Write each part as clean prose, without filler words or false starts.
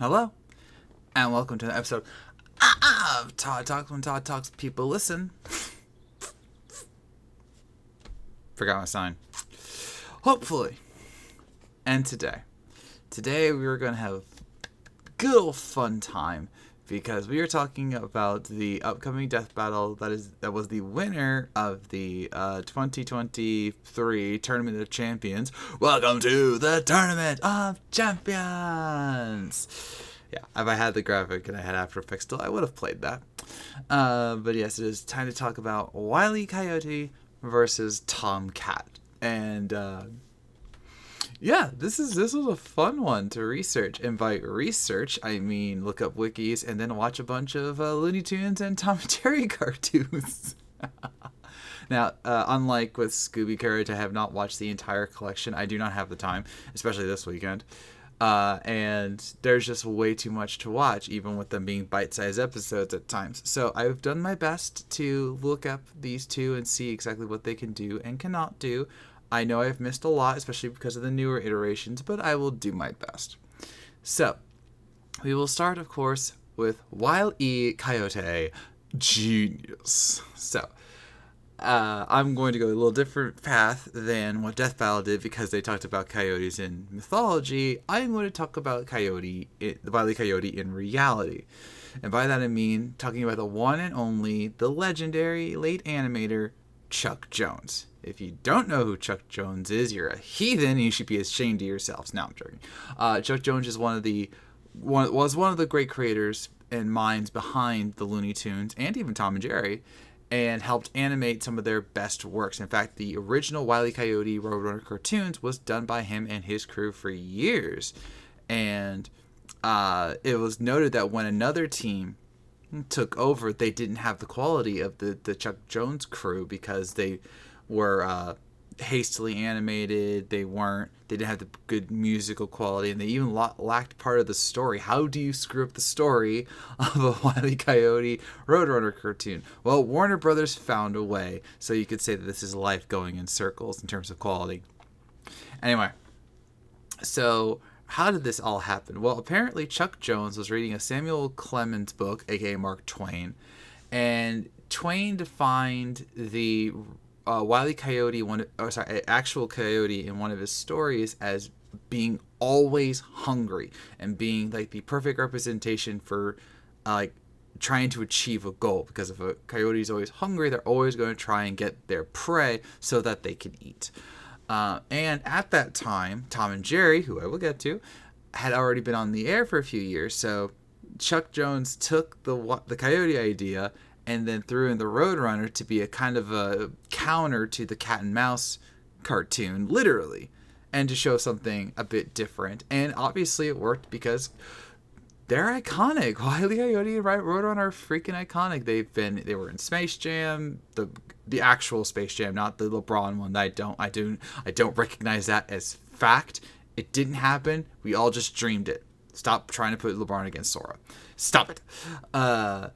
Hello, and welcome to an episode of Todd Talk. When Todd talks, people listen. Forgot my sign. Hopefully. And today we are going to have a good old fun time because we are talking about the upcoming death battle that was the winner of the 2023 Tournament of Champions. Welcome to the Tournament of Champions. Yeah, if I had the graphic and I had After Effects still, I would have played that. But yes, it is time to talk about Wile E. Coyote versus Tomcat. And yeah, this was a fun one to research. And by research, I mean look up wikis and then watch a bunch of Looney Tunes and Tom and Jerry cartoons. Now, unlike with Scooby Carrot, I have not watched the entire collection. I do not have the time, especially this weekend. And there's just way too much to watch, even with them being bite-sized episodes at times. So I've done my best to look up these two and see exactly what they can do and cannot do. I know I've missed a lot, especially because of the newer iterations, but I will do my best. So, we will start, of course, with Wile E. Coyote. Genius. So, I'm going to go a little different path than what Death Battle did because they talked about coyotes in mythology. I'm going to talk about Wile E. Coyote in reality. And by that I mean talking about the one and only, the legendary late animator, Chuck Jones. If you don't know who Chuck Jones is, you're a heathen and you should be ashamed of yourselves. No, I'm joking. Chuck Jones is one of the great creators and minds behind the Looney Tunes and even Tom and Jerry, and helped animate some of their best works. In fact, the original Wile E. Coyote Roadrunner cartoons was done by him and his crew for years. And it was noted that when another team took over, they didn't have the quality of the Chuck Jones crew because they were hastily animated. They didn't have the good musical quality, and they even lacked part of the story. How do you screw up the story of a Wile E. Coyote Roadrunner cartoon? Well, Warner Brothers found a way, so you could say that this is life going in circles in terms of quality. Anyway, so how did this all happen? Well, apparently Chuck Jones was reading a Samuel Clemens book, aka Mark Twain, and Twain defined the Wile E. Coyote, actual coyote in one of his stories as being always hungry and being like the perfect representation for trying to achieve a goal. Because if a coyote is always hungry, they're always going to try and get their prey so that they can eat. And at that time, Tom and Jerry, who I will get to, had already been on the air for a few years. So Chuck Jones took the coyote idea and then threw in the Roadrunner to be a kind of a counter to the cat and mouse cartoon, literally, and to show something a bit different. And obviously it worked because they're iconic. Wile E. Coyote and Roadrunner are freaking iconic. They were in Space Jam, the actual Space Jam, not the LeBron one. I don't recognize that as fact. It didn't happen. We all just dreamed it. Stop trying to put LeBron against Sora. Stop it. But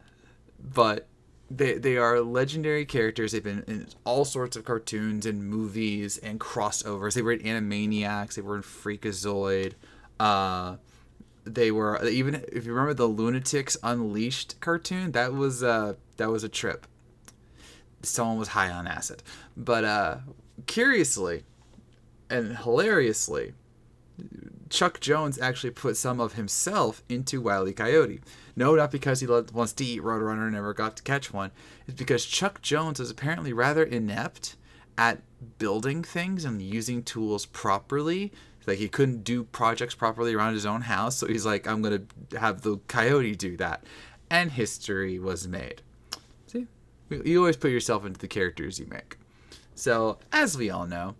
they are legendary characters. They've been in all sorts of cartoons and movies and crossovers. They were in Animaniacs. They were in Freakazoid. They were, even if you remember the Lunatics Unleashed cartoon, that was a trip. Someone was high on acid. But curiously and hilariously, Chuck Jones actually put some of himself into Wile E. Coyote. No, not because he wants to eat Roadrunner and never got to catch one. It's because Chuck Jones was apparently rather inept at building things and using tools properly. Like, he couldn't do projects properly around his own house, so he's like, I'm going to have the coyote do that. And history was made. See? You always put yourself into the characters you make. So, as we all know,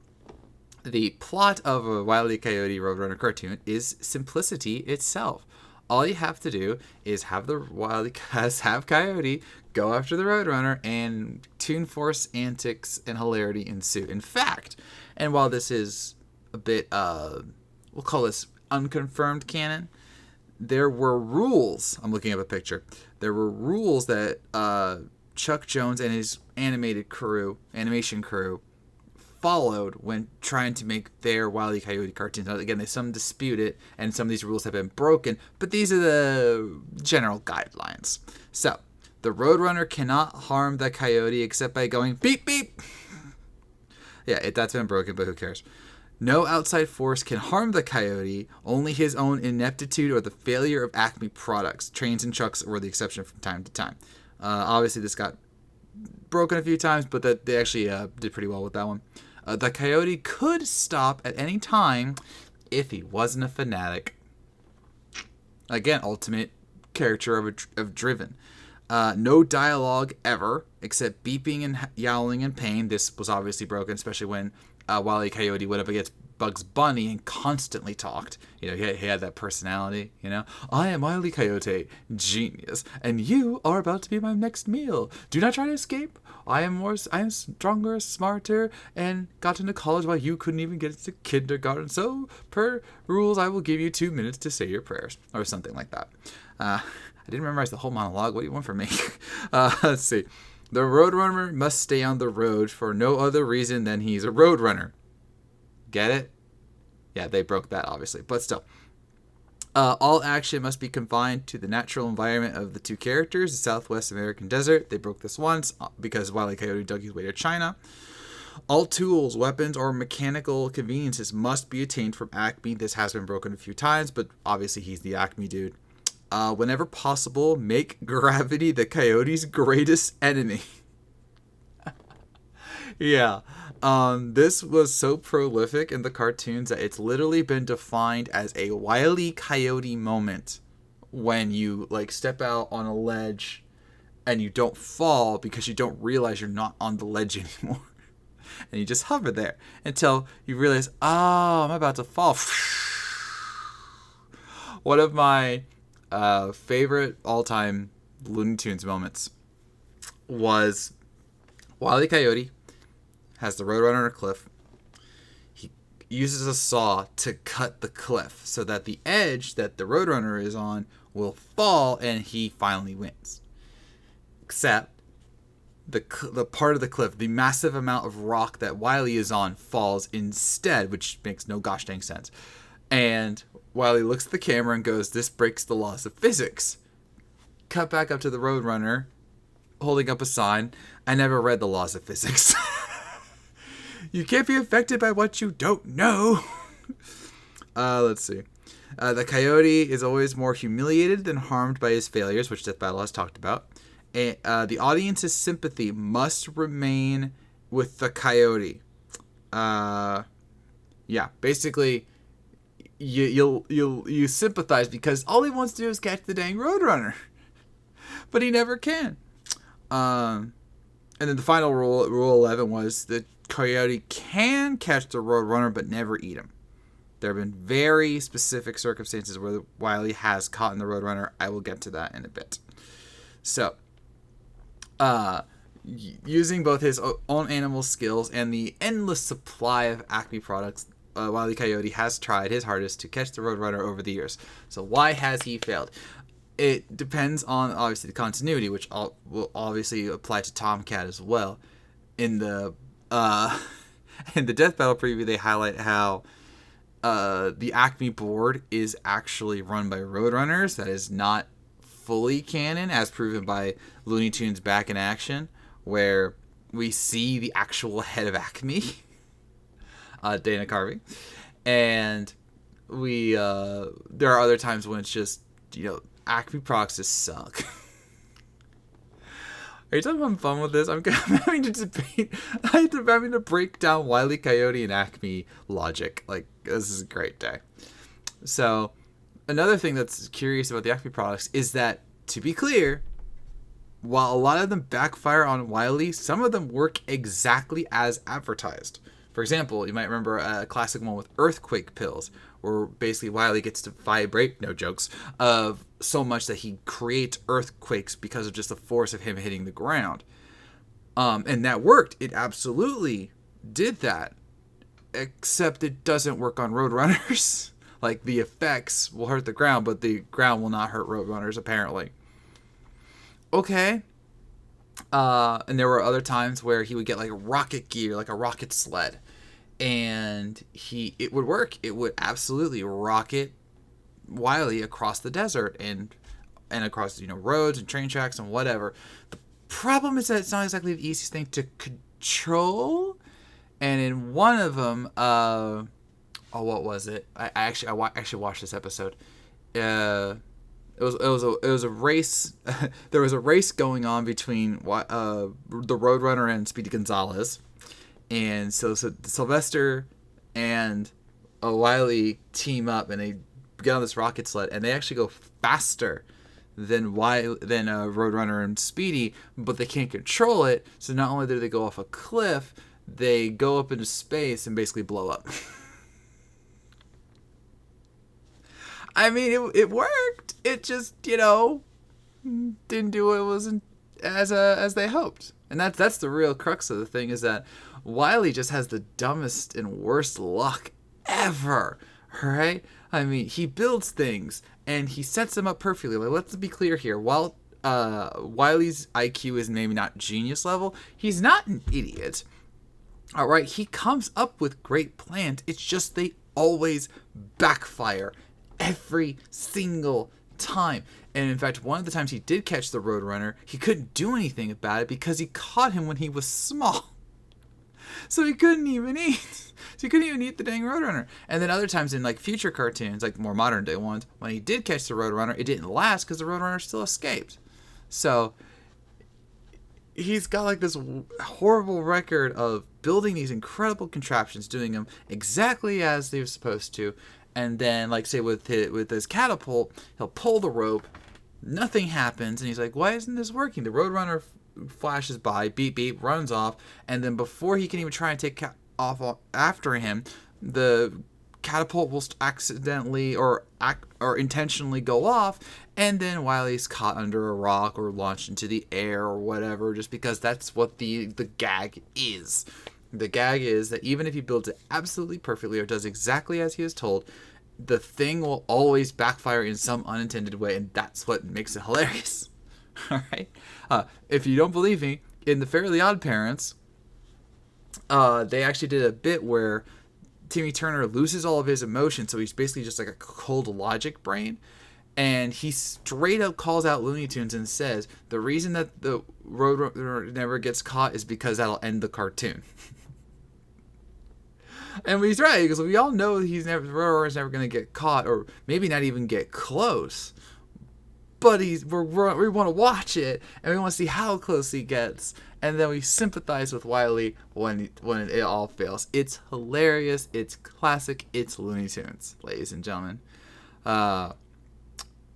the plot of a Wile E. Coyote Roadrunner cartoon is simplicity itself. All you have to do is have Coyote go after the Roadrunner, and Toon Force antics and hilarity ensue. In fact, and while this is a bit, we'll call this unconfirmed canon, there were rules. I'm looking at a picture. There were rules that Chuck Jones and his animation crew followed when trying to make their Wile E. Coyote cartoons. Now, again, some dispute it, and some of these rules have been broken, but these are the general guidelines. So, the Roadrunner cannot harm the Coyote except by going beep beep. Yeah, that's been broken, but who cares? No outside force can harm the Coyote, only his own ineptitude or the failure of Acme products. Trains and trucks were the exception from time to time. Obviously, this got broken a few times, but that they actually did pretty well with that one. The Coyote could stop at any time if he wasn't a fanatic. Again, ultimate caricature of Driven. No dialogue ever, except beeping and yowling in pain. This was obviously broken, especially when Wile E. Coyote went up against Bugs Bunny and constantly talked. He had that personality, I am Wile E. Coyote, genius, and you are about to be my next meal. Do not try to escape. I am stronger, smarter, and got into college while you couldn't even get into kindergarten. So, per rules, I will give you 2 minutes to say your prayers, or something like that. I didn't memorize the whole monologue. What do you want from me? Let's see. The Roadrunner must stay on the road for no other reason than he's a Roadrunner. Get it? Yeah, they broke that, obviously. But still. All action must be confined to the natural environment of the two characters, the Southwest American desert. They broke this once because Wile E. Coyote dug his way to China. All tools, weapons, or mechanical conveniences must be attained from Acme. This has been broken a few times, but obviously he's the Acme dude. Whenever possible, make gravity the Coyote's greatest enemy. Yeah. This was so prolific in the cartoons that it's literally been defined as a Wile E. Coyote moment when you step out on a ledge and you don't fall because you don't realize you're not on the ledge anymore. And you just hover there until you realize, I'm about to fall. One of my favorite all-time Looney Tunes moments was Wile E. Coyote has the Roadrunner on a cliff. He uses a saw to cut the cliff so that the edge that the Roadrunner is on will fall, and he finally wins. Except the part of the cliff, the massive amount of rock that Wile E is on, falls instead, which makes no gosh dang sense. And Wile E looks at the camera and goes, "This breaks the laws of physics." Cut back up to the Roadrunner, holding up a sign, "I never read the laws of physics." You can't be affected by what you don't know. Let's see. The Coyote is always more humiliated than harmed by his failures, which Death Battle has talked about. And, the audience's sympathy must remain with the Coyote. Yeah, basically, you sympathize because all he wants to do is catch the dang Roadrunner, but he never can. And then the final rule 11 was the Coyote can catch the Roadrunner but never eat him. There have been very specific circumstances where Wile E has caught the Roadrunner. I will get to that in a bit. So, using both his own animal skills and the endless supply of Acme products, Wile E. Coyote has tried his hardest to catch the Roadrunner over the years. So why has he failed? It depends on, obviously, the continuity, which will obviously apply to Tomcat as well. In the Death Battle preview, they highlight how the Acme board is actually run by Roadrunners. That is not fully canon, as proven by Looney Tunes Back in Action, where we see the actual head of Acme, Dana Carvey, and there are other times when it's just, Acme products just suck. Are you talking about fun with this? I'm having to debate. I'm having to break down Wile E. Coyote and Acme logic. This is a great day. So, another thing that's curious about the Acme products is that, to be clear, while a lot of them backfire on Wile E, some of them work exactly as advertised. For example, you might remember a classic one with earthquake pills, where basically Wile E gets to vibrate, no jokes, of so much that he creates earthquakes because of just the force of him hitting the ground. And that worked. It absolutely did that. Except it doesn't work on Roadrunners. The effects will hurt the ground, but the ground will not hurt Roadrunners, apparently. Okay. And there were other times where he would get rocket gear, like a rocket sled. and it would work. It would absolutely rocket Wile E across the desert and across roads and train tracks and whatever. The problem is that it's not exactly the easiest thing to control. And in one of them, what was it? I actually watched this episode. It was a race. There was a race going on between the Roadrunner and Speedy Gonzalez, and so Sylvester and Wile E team up and they get on this rocket sled and they actually go faster than Roadrunner and Speedy, but they can't control it. So not only do they go off a cliff, they go up into space and basically blow up. I mean, it worked. It just, didn't do what it wasn't as they hoped. And that's the real crux of the thing, is that Wile E just has the dumbest and worst luck ever, right? I mean, he builds things and he sets them up perfectly. Like, let's be clear here. While Wile E's IQ is maybe not genius level, he's not an idiot. All right, he comes up with great plans. It's just they always backfire every single time. And in fact, one of the times he did catch the Roadrunner, he couldn't do anything about it because he caught him when he was small. So he couldn't even eat. So he couldn't even eat the dang Roadrunner. And then other times in like future cartoons, like more modern day ones, when he did catch the Roadrunner, it didn't last because the Roadrunner still escaped. So he's got like this horrible record of building these incredible contraptions, doing them exactly as they were supposed to. And then, like, say, with his catapult, he'll pull the rope, nothing happens, and he's like, why isn't this working? The Roadrunner flashes by, beep, beep, runs off, and then before he can even try and take off after him, the catapult will accidentally or intentionally go off, and then Wile E's caught under a rock or launched into the air or whatever, just because that's what the gag is. The gag is that even if he builds it absolutely perfectly or does exactly as he is told, the thing will always backfire in some unintended way, and that's what makes it hilarious. All right? If you don't believe me, in the Fairly Odd Parents, they actually did a bit where Timmy Turner loses all of his emotion, so he's basically just like a cold logic brain. And he straight up calls out Looney Tunes and says, the reason that the Roadrunner never gets caught is because that'll end the cartoon. And he's right, because we all know the Roadrunner's never going to get caught, or maybe not even get close. But we want to watch it, and we want to see how close he gets. And then we sympathize with Wile E when it all fails. It's hilarious. It's classic. It's Looney Tunes, ladies and gentlemen.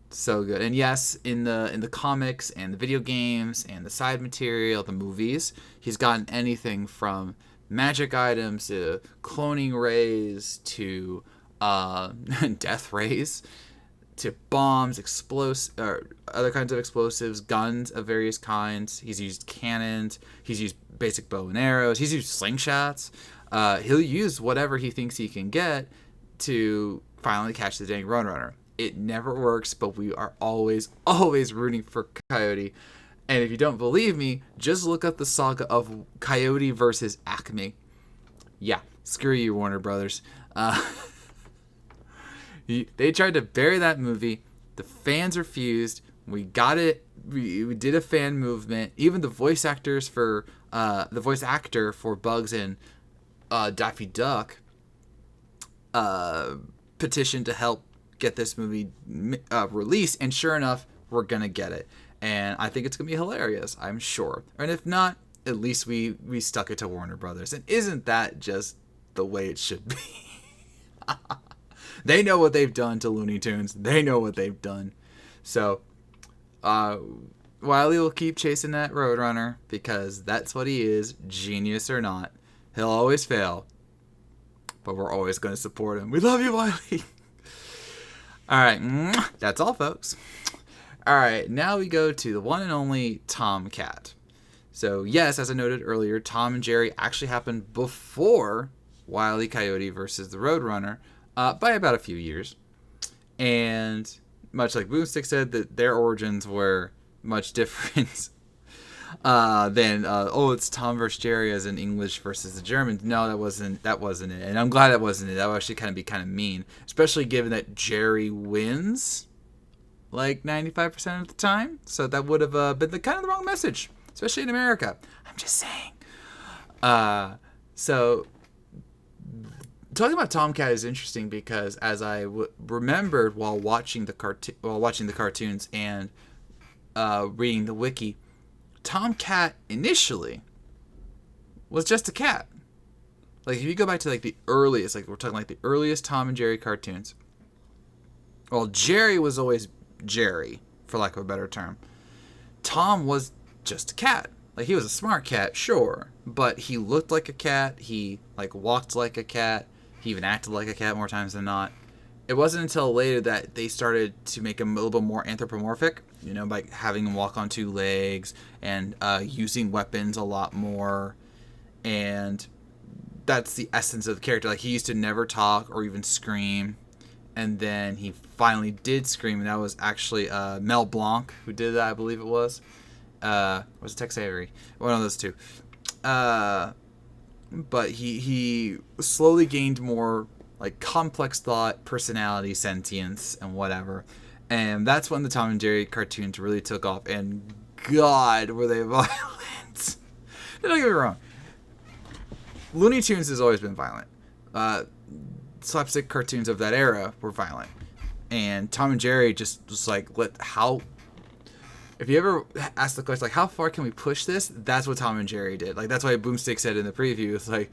So good. And yes, in the comics and the video games and the side material, the movies, he's gotten anything from magic items to cloning rays to death rays to bombs, or other kinds of explosives, guns of various kinds. He's used cannons. He's used basic bow and arrows. He's used slingshots. He'll use whatever he thinks he can get to finally catch the dang Roadrunner. It never works, but we are always rooting for Coyote. And if you don't believe me, just look up the saga of Coyote versus Acme. Yeah, screw you, Warner Brothers. They tried to bury that movie. The fans refused. We got it. We did a fan movement. Even the voice actor for Bugs and Daffy Duck petitioned to help get this movie released, and sure enough, we're gonna get it. And I think it's gonna be hilarious, I'm sure. And if not, at least we stuck it to Warner Brothers. And isn't that just the way it should be? They know what they've done to Looney Tunes. They know what they've done. So Wile E will keep chasing that Roadrunner because that's what he is, genius or not. He'll always fail, but we're always going to support him. We love you, Wile E. All right, that's all, folks. All right, now we go to the one and only Tomcat. So yes, as I noted earlier, Tom and Jerry actually happened before Wile E. Coyote versus the Roadrunner by about a few years. And much like Boomstick said, that their origins were much different. than it's Tom versus Jerry as in English versus the Germans. No, that wasn't it, and I'm glad that wasn't it. That would actually kind of be kind of mean, especially given that Jerry wins like 95% of the time. So that would have been the kind of the wrong message, especially in America. I'm just saying. So talking about Tomcat is interesting because as I remembered while watching the cartoons and reading the wiki, Tomcat initially was just a cat. Like if you go back to like the earliest, like we're talking like the earliest Tom and Jerry cartoons. Well, Jerry was always Jerry, for lack of a better term. Tom was just a cat. Like he was a smart cat, sure, but he looked like a cat. He like walked like a cat. He even acted like a cat more times than not. It wasn't until later that they started to make him a little bit more anthropomorphic, by having him walk on two legs and using weapons a lot more. And that's the essence of the character. Like he used to never talk or even scream. And then he finally did scream, and that was actually Mel Blanc who did that, I believe it was. Was it Tex Avery? One of those two. But he slowly gained more like complex thought, personality, sentience, and whatever. And that's when the Tom and Jerry cartoons really took off. And God, were they violent. Don't get me wrong. Looney Tunes has always been violent. Slapstick cartoons of that era were violent. And Tom and Jerry just was like, if you ever ask the question, like, how far can we push this? That's what Tom and Jerry did. Like, that's why Boomstick said in the preview, it's like,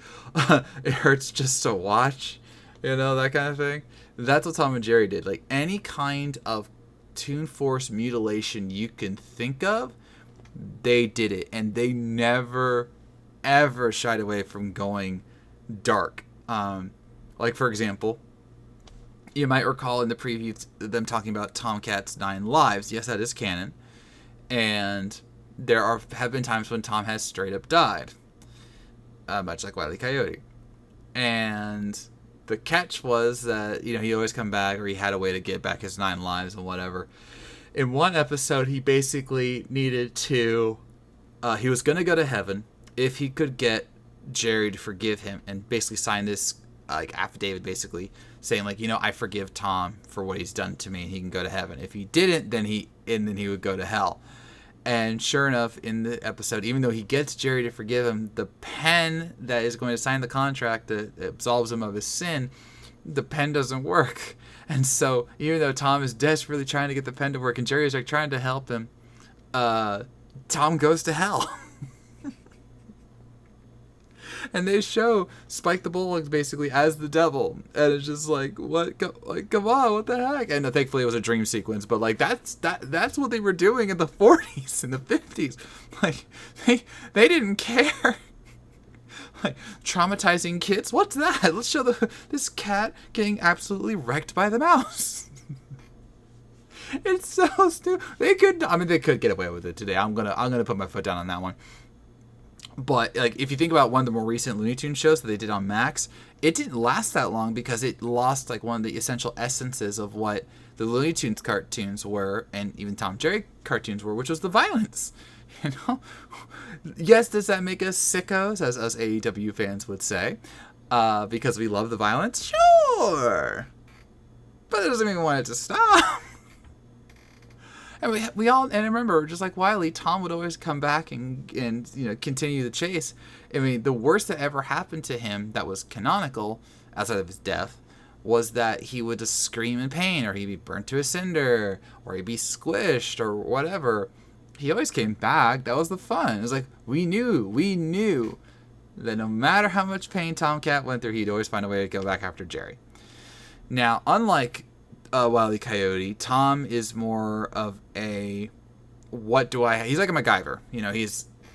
it hurts just to watch, that kind of thing. That's what Tom and Jerry did. Like, any kind of Toon Force mutilation you can think of, they did it. And they never, ever shied away from going dark. Like, for example, you might recall in the preview them talking about Tomcat's 9 lives. Yes, that is canon. And there have been times when Tom has straight up died, much like Wile E. Coyote. And the catch was that he always come back, or he had a way to get back his 9 lives and whatever. In one episode, he basically needed to. He was gonna go to heaven if he could get Jerry to forgive him and basically sign this like affidavit, basically saying like I forgive Tom for what he's done to me, and he can go to heaven. If he didn't, then he would go to hell. And sure enough, in the episode, even though he gets Jerry to forgive him, the pen that is going to sign the contract that absolves him of his sin, the pen doesn't work. And so even though Tom is desperately trying to get the pen to work and Jerry is like trying to help him, Tom goes to hell. And they show Spike the Bullock basically as the devil, and it's just like, what? Come on, what the heck? And thankfully it was a dream sequence, but like that's what they were doing in the 40s and the 50s. Like they didn't care. Like traumatizing kids, what's that? Let's show this cat getting absolutely wrecked by the mouse. It's so stupid. They could get away with it today. I'm gonna put my foot down on that one. But like, if you think about one of the more recent Looney Tunes shows that they did on Max, it didn't last that long because it lost like one of the essential essences of what the Looney Tunes cartoons were, and even Tom and Jerry cartoons were, which was the violence. Yes, does that make us sickos, as us AEW fans would say, because we love the violence? Sure, but it doesn't mean we want it to stop. And we all, and I remember, just like Wile E, Tom would always come back and continue the chase. I mean, the worst that ever happened to him that was canonical, outside of his death, was that he would just scream in pain, or he'd be burnt to a cinder, or he'd be squished, or whatever. He always came back. That was the fun. It was like, we knew that no matter how much pain Tomcat went through, he'd always find a way to go back after Jerry. Now, unlike Wile E. Coyote, Tom is more of a he's like a MacGyver.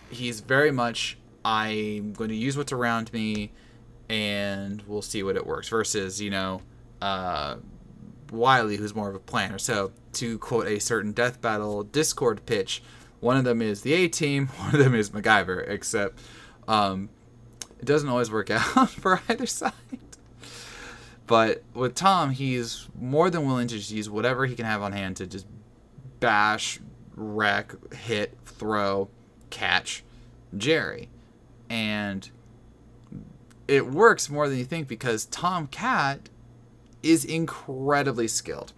He's very much, I'm going to use what's around me and we'll see what it works, versus Wile E, who's more of a planner. So to quote a certain Death Battle Discord pitch, one of them is the A-Team, one of them is MacGyver, except it doesn't always work out for either side. But with Tom, he's more than willing to just use whatever he can have on hand to just bash, wreck, hit, throw, catch Jerry. And it works more than you think because Tom Cat is incredibly skilled.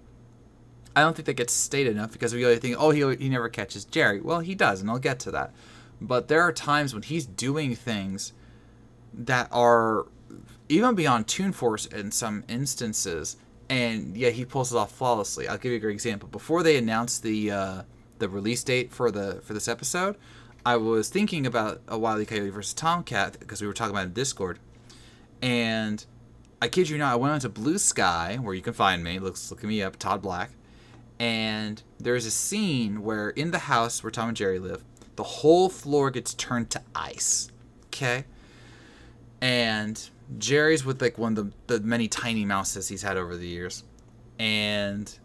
I don't think that gets stated enough because we always think, oh, he never catches Jerry. Well, he does, and I'll get to that. But there are times when he's doing things that are even beyond Toon Force in some instances, and yeah, he pulls it off flawlessly. I'll give you a great example. Before they announced the release date for this episode, I was thinking about a Wile E. Coyote versus Tomcat because we were talking about it in Discord, and I kid you not, I went onto Blue Sky where you can find me. Look me up, Todd Black. And there's a scene where in the house where Tom and Jerry live, the whole floor gets turned to ice. Okay? And Jerry's with like one of the many tiny mouses he's had over the years. And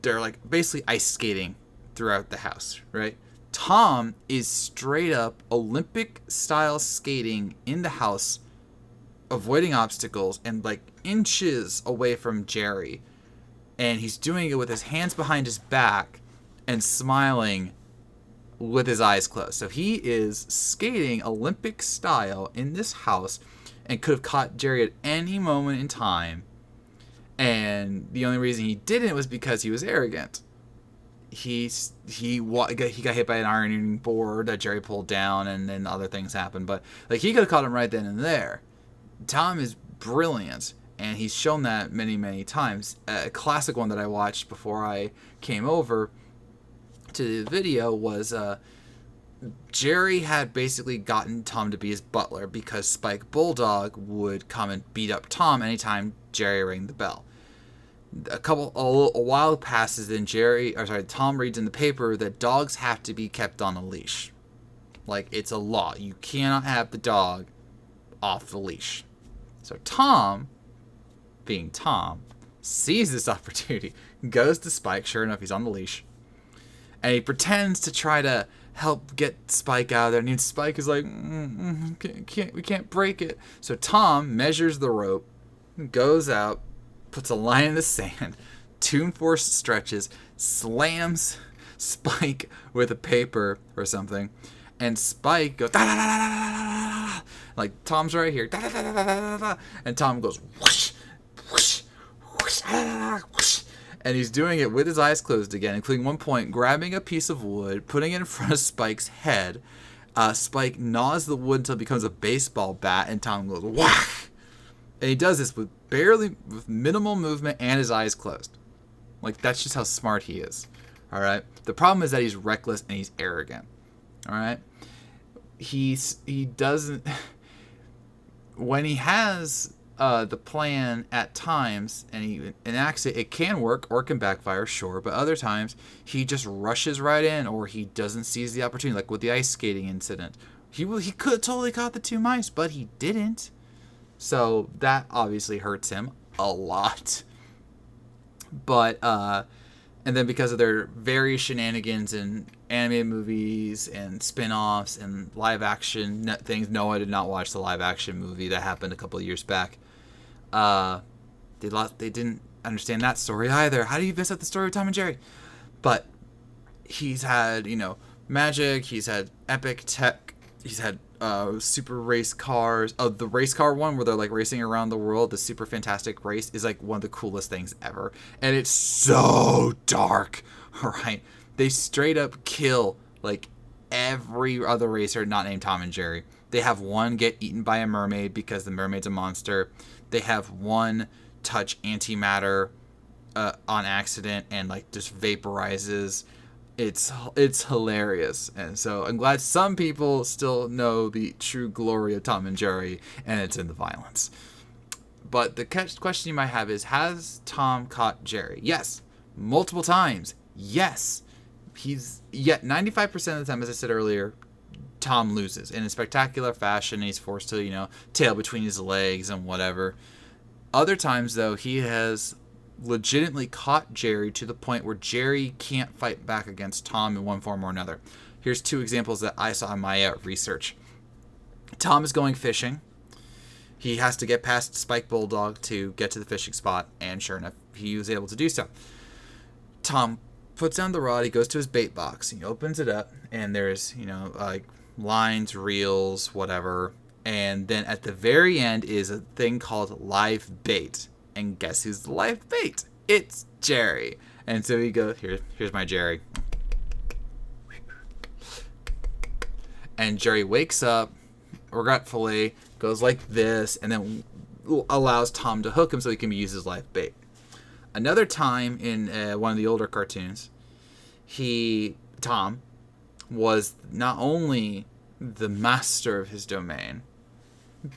they're like basically ice skating throughout the house, right? Tom is straight up Olympic style skating in the house, avoiding obstacles and like inches away from Jerry. And he's doing it with his hands behind his back and smiling with his eyes closed. So he is skating Olympic style in this house and could have caught Jerry at any moment in time. And the only reason he didn't was because he was arrogant. He got hit by an ironing board that Jerry pulled down, and then other things happened. But like he could have caught him right then and there. Tom is brilliant. And he's shown that many, many times. A classic one that I watched before I came over to the video was Jerry had basically gotten Tom to be his butler because Spike Bulldog would come and beat up Tom anytime Jerry rang the bell. A while passes, then Tom reads in the paper that dogs have to be kept on a leash. Like, it's a law. You cannot have the dog off the leash. So Tom, being Tom, sees this opportunity, goes to Spike. Sure enough, he's on the leash, and he pretends to try to help get Spike out of there. And Spike is like, we can't break it. So Tom measures the rope, goes out, puts a line in the sand. Toon Force stretches, slams Spike with a paper or something, and Spike goes da da da da da da, like Tom's right here, da da da da da da, and Tom goes whoosh. Whoosh, whoosh, whoosh. And he's doing it with his eyes closed again, including one point grabbing a piece of wood, putting it in front of Spike's head. Spike gnaws the wood until it becomes a baseball bat, and Tom goes whack. And he does this with minimal movement and his eyes closed. Like, that's just how smart he is. All right. The problem is that he's reckless and he's arrogant. All right. He doesn't. When he has the plan at times and he enacts it, it can work or it can backfire, sure, but other times he just rushes right in or he doesn't seize the opportunity, like with the ice skating incident. He could have totally caught the two mice, but he didn't. So that obviously hurts him a lot. But and then because of their various shenanigans in animated movies and spin-offs and live action things, no, I did not watch the live action movie that happened a couple of years back. They didn't understand that story either. How do you mess up the story of Tom and Jerry? But he's had, magic, he's had epic tech, he's had super race cars. The race car one where they're like racing around the world, the super fantastic race, is like one of the coolest things ever. And it's so dark, alright? They straight up kill like every other racer not named Tom and Jerry. They have one get eaten by a mermaid because the mermaid's a monster. They have one touch antimatter on accident and like just vaporizes. It's hilarious. And so I'm glad some people still know the true glory of Tom and Jerry, and it's in the violence. But the question you might have is, has Tom caught Jerry? Yes. Multiple times. Yes. Yet 95% of the time, as I said earlier, Tom loses in a spectacular fashion. He's forced to, tail between his legs and whatever. Other times, though, he has legitimately caught Jerry to the point where Jerry can't fight back against Tom in one form or another. Here's two examples that I saw in my research. Tom is going fishing. He has to get past Spike Bulldog to get to the fishing spot, and sure enough, he was able to do so. Tom puts down the rod. He goes to his bait box. He opens it up, and there's, like lines, reels, whatever. And then at the very end is a thing called live bait. And guess who's the live bait? It's Jerry. And so he goes, here's my Jerry. And Jerry wakes up regretfully, goes like this, and then allows Tom to hook him so he can use his live bait. Another time in one of the older cartoons, Tom was not only the master of his domain,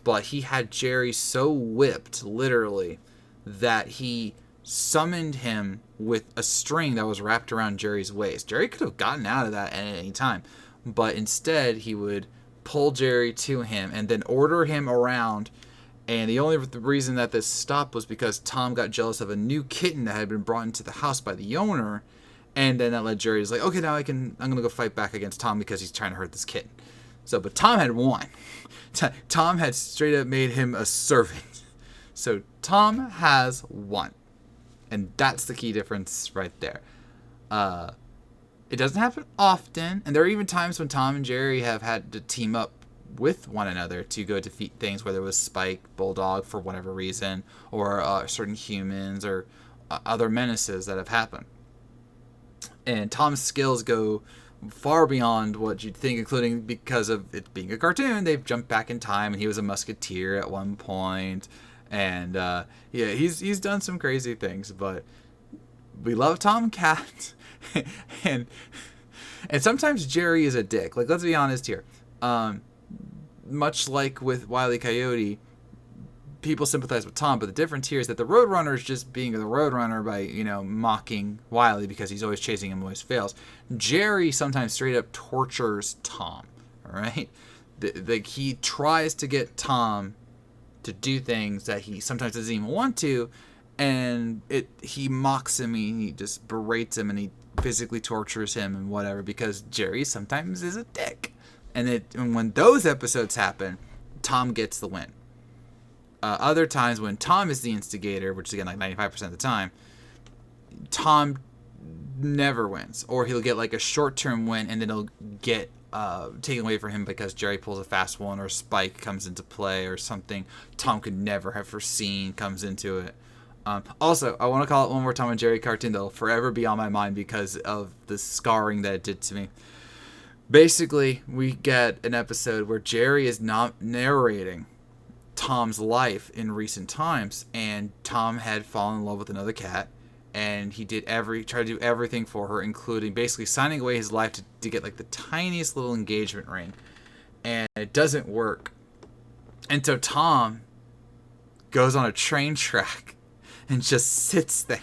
but he had Jerry so whipped, literally, that he summoned him with a string that was wrapped around Jerry's waist. Jerry could have gotten out of that at any time, but instead he would pull Jerry to him and then order him around. And the only reason that this stopped was because Tom got jealous of a new kitten that had been brought into the house by the owner, and then that led Jerry to like, okay, now I'm gonna go fight back against Tom because he's trying to hurt this kitten. But Tom had won. Tom had straight up made him a servant. So Tom has won. And that's the key difference right there. It doesn't happen often. And there are even times when Tom and Jerry have had to team up with one another to go defeat things, whether it was Spike, Bulldog for whatever reason, or certain humans or other menaces that have happened. And Tom's skills go far beyond what you'd think, including because of it being a cartoon, they've jumped back in time, and he was a musketeer at one point, and he's done some crazy things. But we love Tomcat, and sometimes Jerry is a dick. Like, let's be honest here. Much like with Wile E. Coyote, people sympathize with Tom, but the difference here is that the Roadrunner is just being the Roadrunner by, mocking Wile E because he's always chasing him, always fails. Jerry sometimes straight up tortures Tom, all right? He tries to get Tom to do things that he sometimes doesn't even want to, and he mocks him, he just berates him, and he physically tortures him and whatever, because Jerry sometimes is a dick. And when those episodes happen, Tom gets the win. Other times when Tom is the instigator, which is again like 95% of the time, Tom never wins. Or he'll get like a short-term win, and then it'll get taken away from him because Jerry pulls a fast one, or Spike comes into play, or something Tom could never have foreseen comes into it. Also, I want to call it one more Tom and Jerry cartoon that'll forever be on my mind because of the scarring that it did to me. Basically, we get an episode where Jerry is not narrating Tom's life in recent times, and Tom had fallen in love with another cat, and he tried to do everything for her, including basically signing away his life to get like the tiniest little engagement ring, and it doesn't work. And so Tom goes on a train track and just sits there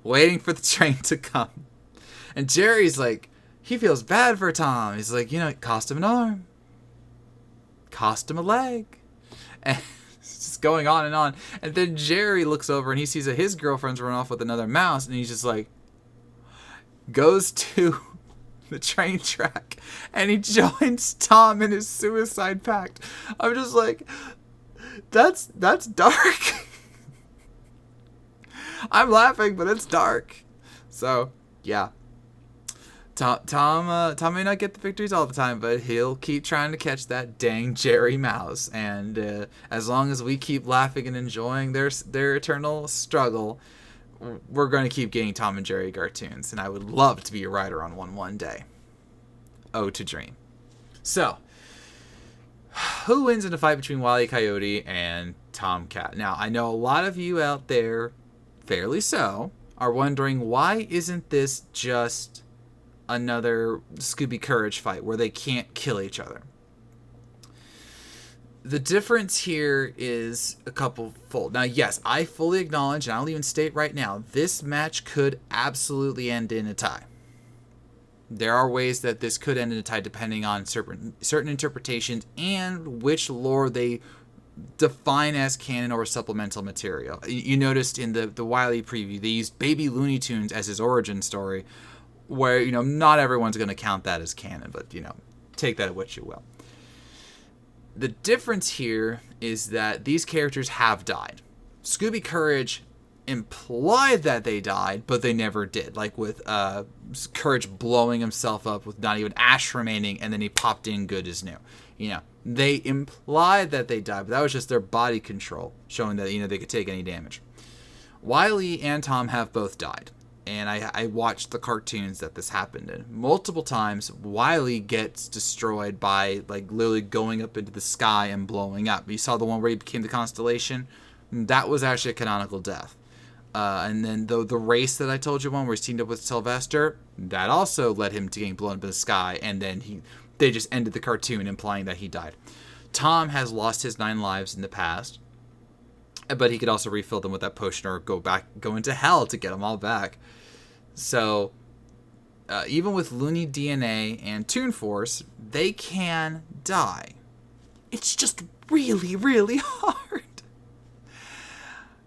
waiting for the train to come. And Jerry's like, he feels bad for Tom. He's like, it cost him an arm, cost him a leg. And it's just going on and on. And then Jerry looks over and he sees that his girlfriend's run off with another mouse, and he's just like, goes to the train track and he joins Tom in his suicide pact. I'm just like, that's dark. I'm laughing, but it's dark. So yeah. Tom may not get the victories all the time, but he'll keep trying to catch that dang Jerry Mouse. And as long as we keep laughing and enjoying their eternal struggle, we're going to keep getting Tom and Jerry cartoons. And I would love to be a writer on one day. Oh, to dream. So, who wins in a fight between Wile E. Coyote and Tomcat? Now, I know a lot of you out there, fairly so, are wondering, why isn't this just another Scooby Courage fight where they can't kill each other? The difference here is a couple fold. Now, yes, I fully acknowledge, and I'll even state right now, this match could absolutely end in a tie. There are ways that this could end in a tie depending on certain interpretations and which lore they define as canon or supplemental material. You noticed in the Wile E preview, they used Baby Looney Tunes as his origin story, where, not everyone's going to count that as canon, but, take that at what you will. The difference here is that these characters have died. Scooby Courage implied that they died, but they never did. Like with Courage blowing himself up with not even ash remaining, and then he popped in good as new. They implied that they died, but that was just their body control, showing that, they could take any damage. Wile E and Tom have both died. And I watched the cartoons that this happened in. Multiple times, Wile E gets destroyed by, like, literally going up into the sky and blowing up. You saw the one where he became the Constellation? That was actually a canonical death. And then the race that I told you one where he teamed up with Sylvester, that also led him to getting blown up in the sky. And then they just ended the cartoon implying that he died. Tom has lost his 9 lives in the past. But he could also refill them with that potion or go into hell to get them all back. So, even with Looney DNA and Toon Force, they can die. It's just really, really hard.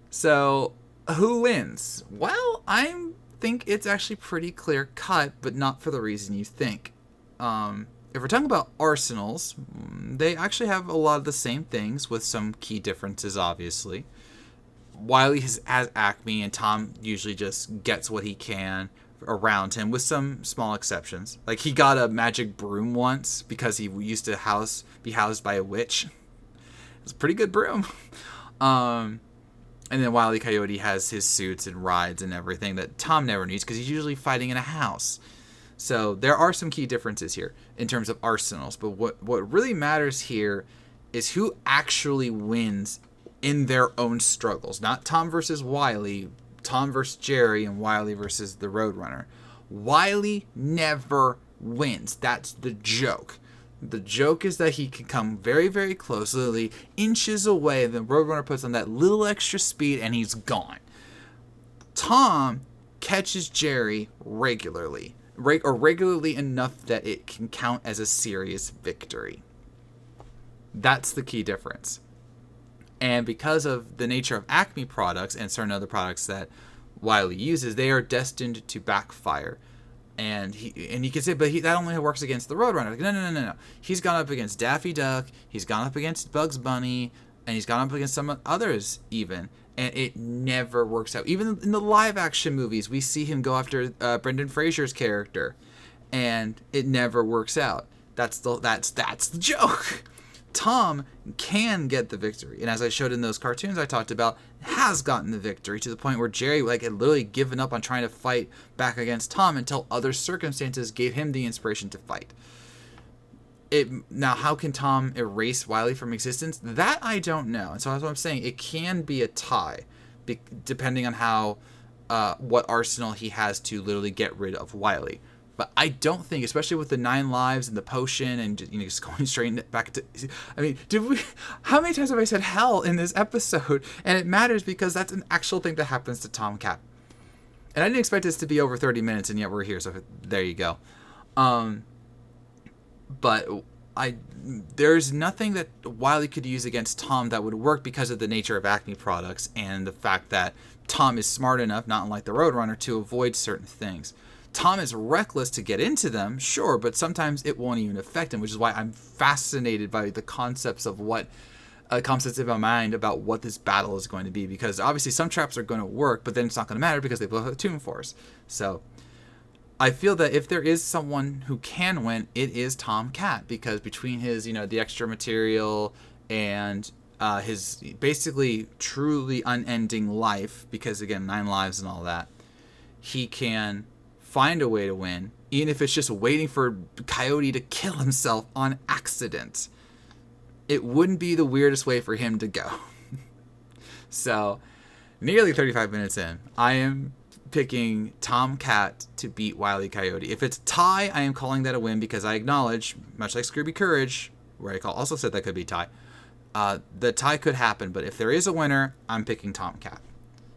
So, who wins? Well, I think it's actually pretty clear cut, but not for the reason you think. If we're talking about arsenals, they actually have a lot of the same things with some key differences, obviously. Wile E has Acme, and Tom usually just gets what he can around him, with some small exceptions. Like, he got a magic broom once because he used to be housed by a witch. It's a pretty good broom. And then Wile E Coyote has his suits and rides and everything that Tom never needs because he's usually fighting in a house. So there are some key differences here in terms of arsenals. But what really matters here is who actually wins in their own struggles. Not Tom versus Wile E, Tom versus Jerry, and Wile E versus the Roadrunner. Wile E never wins. That's the joke. The joke is that he can come very, very close, literally inches away. The Roadrunner puts on that little extra speed, and he's gone. Tom catches Jerry regularly, or regularly enough that it can count as a serious victory. That's the key difference. And because of the nature of Acme products and certain other products that Wile E uses, they are destined to backfire. And he can say, but that only works against the Roadrunner. Like, no. He's gone up against Daffy Duck, he's gone up against Bugs Bunny, and he's gone up against some others even. And it never works out. Even in the live action movies, we see him go after Brendan Fraser's character, and it never works out. That's the joke. Tom can get the victory, and as I showed in those cartoons I talked about, has gotten the victory to the point where Jerry had literally given up on trying to fight back against Tom until other circumstances gave him the inspiration to fight. Now, how can Tom erase Wile E from existence? That I don't know, and so that's what I'm saying. It can be a tie, depending on how what arsenal he has to literally get rid of Wile E. But I don't think, especially with the 9 lives and the potion and just going straight back to... I mean, how many times have I said hell in this episode? And it matters because that's an actual thing that happens to Tom Cat. And I didn't expect this to be over 30 minutes, and yet we're here, so there you go. But there's nothing that Wile E could use against Tom that would work because of the nature of Acme products and the fact that Tom is smart enough, not unlike the Roadrunner, to avoid certain things. Tom is reckless to get into them, sure, but sometimes it won't even affect him, which is why I'm fascinated by the concepts of concepts in my mind about what this battle is going to be, because obviously some traps are going to work, but then it's not going to matter because they both have Toon Force. So I feel that if there is someone who can win, it is Tom Cat, because between his, the extra material and his basically truly unending life, because again, 9 lives and all that, he can find a way to win, even if it's just waiting for Coyote to kill himself on accident. It wouldn't be the weirdest way for him to go. So, nearly 35 minutes in, I am picking Tom Cat to beat Wile E Coyote. If it's a tie, I am calling that a win because I acknowledge, much like Scooby Courage, where I also said that could be tie, the tie could happen, but if there is a winner, I'm picking Tom Cat.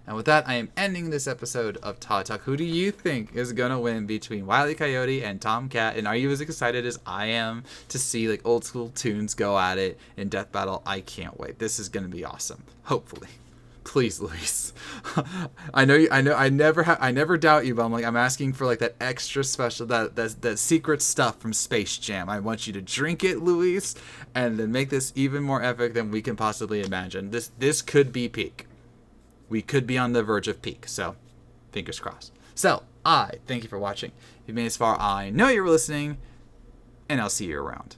And with that, I am ending this episode of Todd Talk. Who do you think is going to win between Wile E Coyote and Tom Cat? And are you as excited as I am to see old school tunes go at it in Death Battle? I can't wait. This is going to be awesome. Hopefully. Please, Luis. I never doubt you, but I'm asking for like that extra special, that secret stuff from Space Jam. I want you to drink it, Luis, and then make this even more epic than we can possibly imagine. This could be peak. we could be on the verge of peak. So, fingers crossed. So, I thank you for watching. If you made it this far, I know you were listening, and I'll see you around.